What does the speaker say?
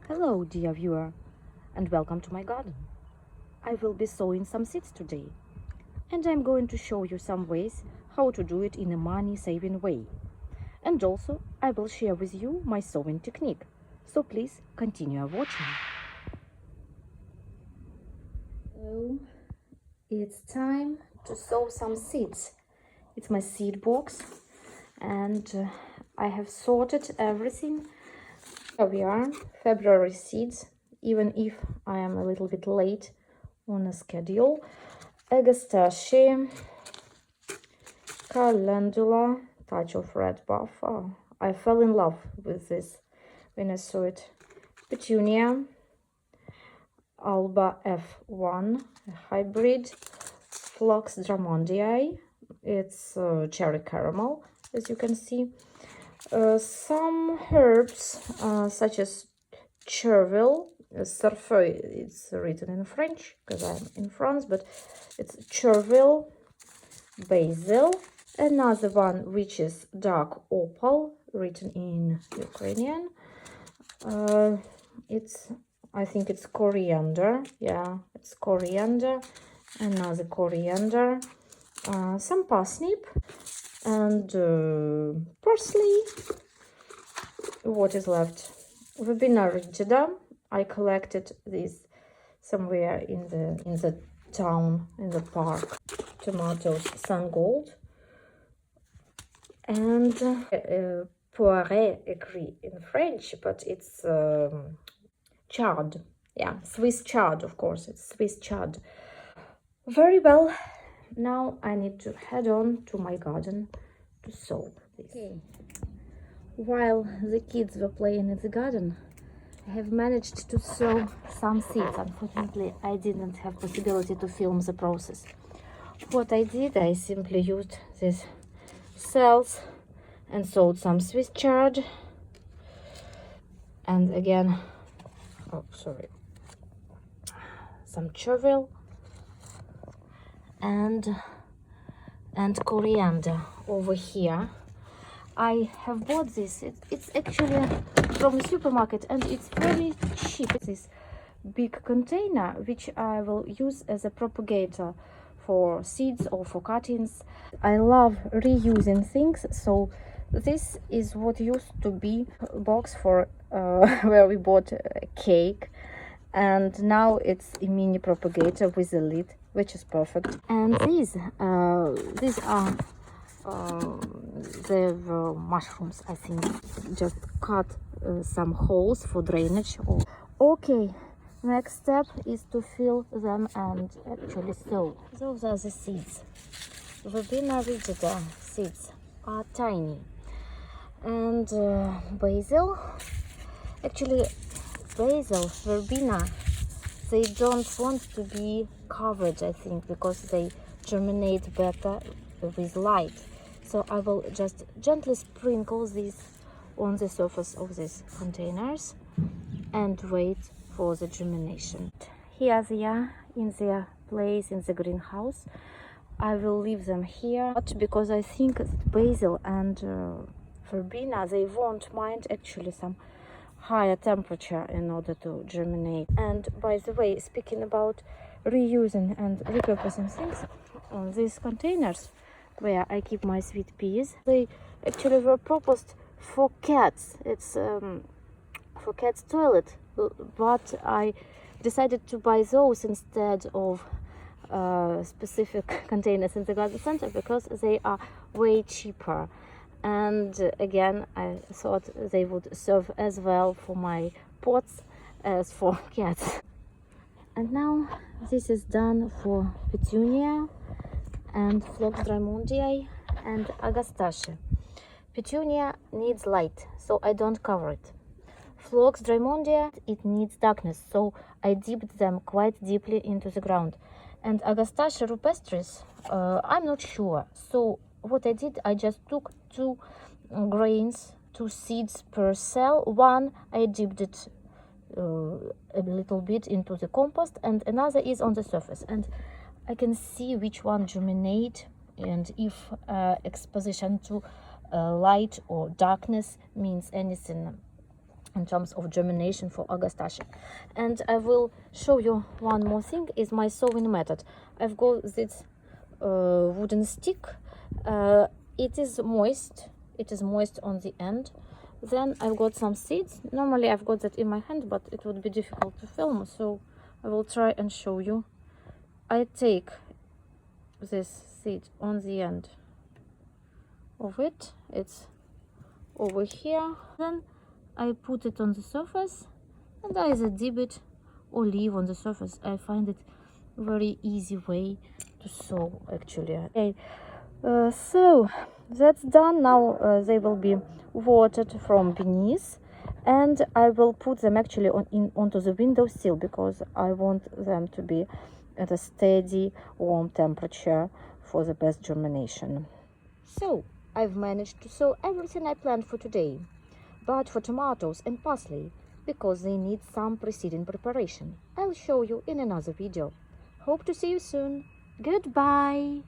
Hello, dear viewer, and welcome to my garden. I will be sowing some seeds today, and I'm going to show you some ways how to do it in a money-saving way. And also, I will share with you my sowing technique, so please continue watching. So, it's time to sow some seeds. It's my seed box, and I have sorted everything. Here we are, February seeds, even if I am a little bit late on the schedule. Agastache, calendula, touch of red buff. Oh, I fell in love with this when I saw it. Petunia, Alba F1, a hybrid. Phlox Drummondii, it's cherry caramel, as you can see. Some herbs such as chervil, cerfeuil, it's written in French because I'm in France, but it's chervil, basil. Another one which is dark opal, written in Ukrainian. I think it's coriander. Yeah, it's coriander. Another coriander. Some parsnip and parsley. What is left? Verbena rigida. I collected this somewhere in the town, in the park. Tomatoes, sun gold, and poiré écrit in French, but it's chard. Yeah, Swiss chard, of course. It's Swiss chard. Very well. Now I need to head on to my garden to sow this. Okay. While the kids were playing in the garden, I have managed to sow some seeds. Unfortunately, I didn't have possibility to film the process. What I did, I simply used these cells and sowed some Swiss chard. And again, some chervil and coriander over here. I have bought this. It's actually from the supermarket and it's very cheap. This big container which I will use as a propagator for seeds or for cuttings. I love reusing things, so this is what used to be a box for where we bought a cake, and now it's a mini propagator with a lid, which is perfect. And these are the mushrooms, I think. Just cut some holes for drainage. Okay, next step is to fill them and actually sow. Those are the seeds. Verbena rigida seeds are tiny. And basil, actually basil, verbena, they don't want to be covered, I think, because they germinate better with light. So I will just gently sprinkle this on the surface of these containers and wait for the germination. Here they are in their place in the greenhouse. I will leave them here because I think basil and verbena, they won't mind actually some higher temperature in order to germinate. And by the way, speaking about reusing and repurposing things, these containers where I keep my sweet peas, they actually were proposed for cats. It's for cats' toilet, but I decided to buy those instead of specific containers in the garden center because they are way cheaper. And again, I thought they would serve as well for my pots as for cats. And now this is done for Petunia and Phlox Drummondii and Agastache. Petunia needs light, so I don't cover it. Phlox Drummondii, it needs darkness, so I dipped them quite deeply into the ground. And Agastache rupestris, I'm not sure. So what I did, I just took two seeds per cell. One, I dipped it a little bit into the compost, and another is on the surface. And I can see which one germinate, and if exposition to light or darkness means anything in terms of germination for Agastache. And I will show you one more thing, is my sowing method. I've got this wooden stick. It is moist on the end. Then I've got some seeds. Normally I've got that in my hand, but it would be difficult to film, so I will try and show you. I take this seed on the end of it, it's over here. Then I put it on the surface and I either dip it or leave on the surface. I find it very easy way to sow, actually. Okay, so that's done. Now they will be watered from beneath, and I will put them actually onto the windowsill, because I want them to be at a steady warm temperature for the best germination. So I've managed to sow everything I planned for today, but for tomatoes and parsley, because they need some preceding preparation, I'll show you in another video. Hope to see you soon. Goodbye.